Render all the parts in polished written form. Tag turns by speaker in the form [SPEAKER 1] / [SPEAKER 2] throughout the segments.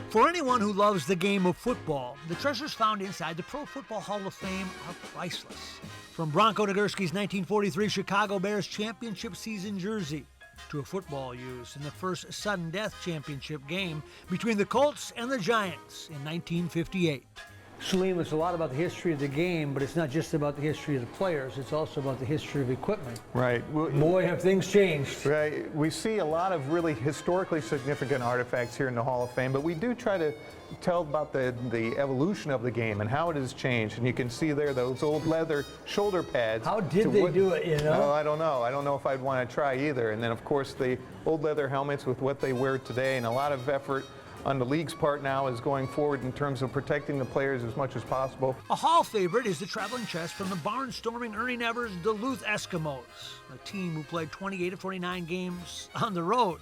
[SPEAKER 1] For anyone who loves the game of football, the treasures found inside the Pro Football Hall of Fame are priceless. From Bronco Nagurski's 1943 Chicago Bears championship season jersey to a football used in the first sudden death championship game between the Colts and the Giants in 1958. Salim, it's a lot about the history of the game, but it's not just about the history of the players. It's also about the history of equipment.
[SPEAKER 2] Right.
[SPEAKER 1] Boy, have things changed.
[SPEAKER 2] Right. We see a lot of really historically significant artifacts here in the Hall of Fame, but we do try to tell about the evolution of the game and how it has changed. And you can see there those old leather shoulder pads.
[SPEAKER 1] How did they do it, you know?
[SPEAKER 2] Oh, I don't know. I don't know if I'd want to try either. And then, of course, the old leather helmets with what they wear today, and a lot of effort on the league's part now is going forward in terms of protecting the players as much as possible.
[SPEAKER 1] A Hall favorite is the traveling chest from the barnstorming Ernie Nevers' Duluth Eskimos, a team who played 28 of 49 games on the road.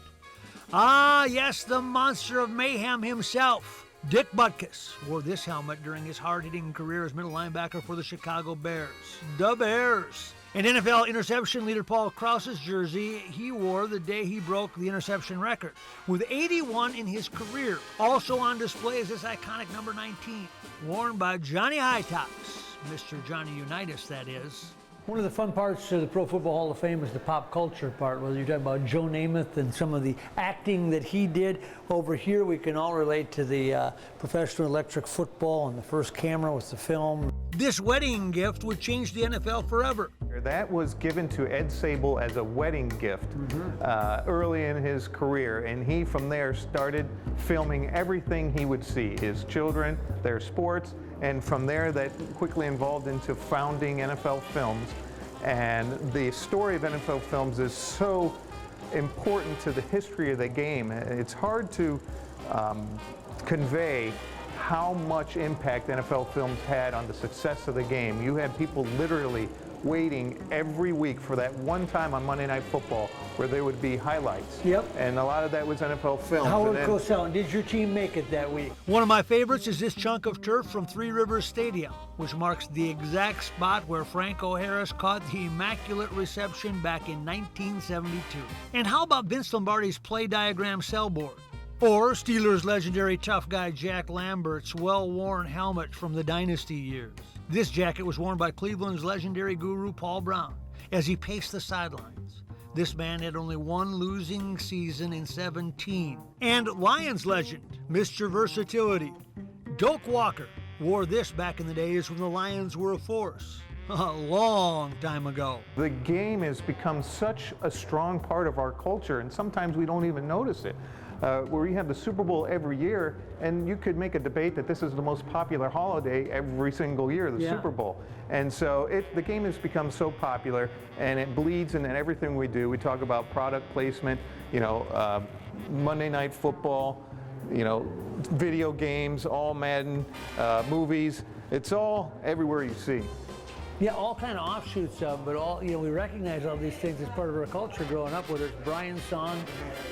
[SPEAKER 1] Ah, yes, the monster of mayhem himself, Dick Butkus, wore this helmet during his hard-hitting career as middle linebacker for the Chicago Bears. The Bears. And NFL interception leader Paul Krause's jersey he wore the day he broke the interception record, with 81 in his career. Also on display is this iconic number 19, worn by Johnny Hightops, Mr. Johnny Unitas, that is. One of the fun parts of the Pro Football Hall of Fame is the pop culture part, whether you're talking about Joe Namath and some of the acting that he did. Over here, we can all relate to the professional electric football and the first camera with the film. This wedding gift would change the NFL forever.
[SPEAKER 2] That was given to Ed Sable as a wedding gift early in his career, and he from there started filming everything he would see, his children, their sports, and from there that quickly evolved into founding NFL Films. And the story of NFL Films is so important to the history of the game. It's hard to convey how much impact NFL Films had on the success of the game. You had people literally waiting every week for that one time on Monday Night Football where there would be highlights.
[SPEAKER 1] Yep.
[SPEAKER 2] And a lot of that was NFL Films.
[SPEAKER 1] Howard Cosell, did your team make it that week? One of my favorites is this chunk of turf from Three Rivers Stadium, which marks the exact spot where Franco Harris caught the immaculate reception back in 1972. And how about Vince Lombardi's play diagram cell board? Or Steelers legendary tough guy Jack Lambert's well-worn helmet from the Dynasty years. This jacket was worn by Cleveland's legendary guru Paul Brown as he paced the sidelines. This man had only one losing season in 17. And Lions legend, Mr. Versatility, Doak Walker, wore this back in the days when the Lions were a force. A long time ago.
[SPEAKER 2] The game has become such a strong part of our culture, and sometimes we don't even notice it. Where you have the Super Bowl every year, and you could make a debate that this is the most popular holiday every single year, the Super Bowl. And so the game has become so popular, and it bleeds in everything we do. We talk about product placement, you know, Monday Night Football, you know, video games, all Madden, movies. It's all everywhere you see.
[SPEAKER 1] Yeah, all kind of offshoots of, but all, you know, we recognize all these things as part of our culture growing up, whether it's Brian's song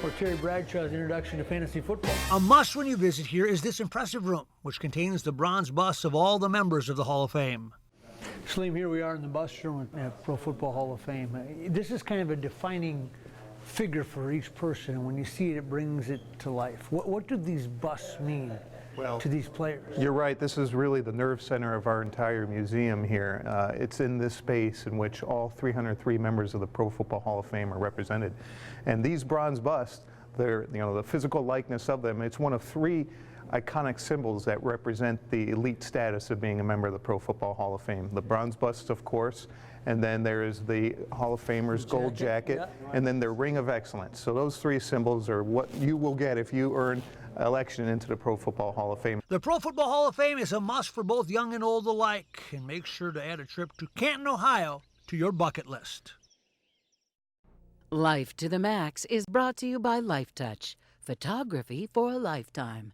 [SPEAKER 1] or Terry Bradshaw's introduction to fantasy football. A must when you visit here is this impressive room, which contains the bronze busts of all the members of the Hall of Fame. Salim, here we are in the bust room at Pro Football Hall of Fame. This is kind of a defining figure for each person, and when you see it, it brings it to life. What do these busts mean? Well, to these players?
[SPEAKER 2] You're right. This is really the nerve center of our entire museum here. It's in this space in which all 303 members of the Pro Football Hall of Fame are represented. And these bronze busts, they're, you know, the physical likeness of them, it's one of three iconic symbols that represent the elite status of being a member of the Pro Football Hall of Fame. The bronze busts, of course, and then there is the Hall of Famers gold jacket, and then their ring of excellence. So those three symbols are what you will get if you earn election into the Pro Football Hall of Fame.
[SPEAKER 1] The Pro Football Hall of Fame is a must for both young and old alike, and make sure to add a trip to Canton, Ohio to your bucket list.
[SPEAKER 3] Life to the Max is brought to you by Life Touch, photography for a lifetime.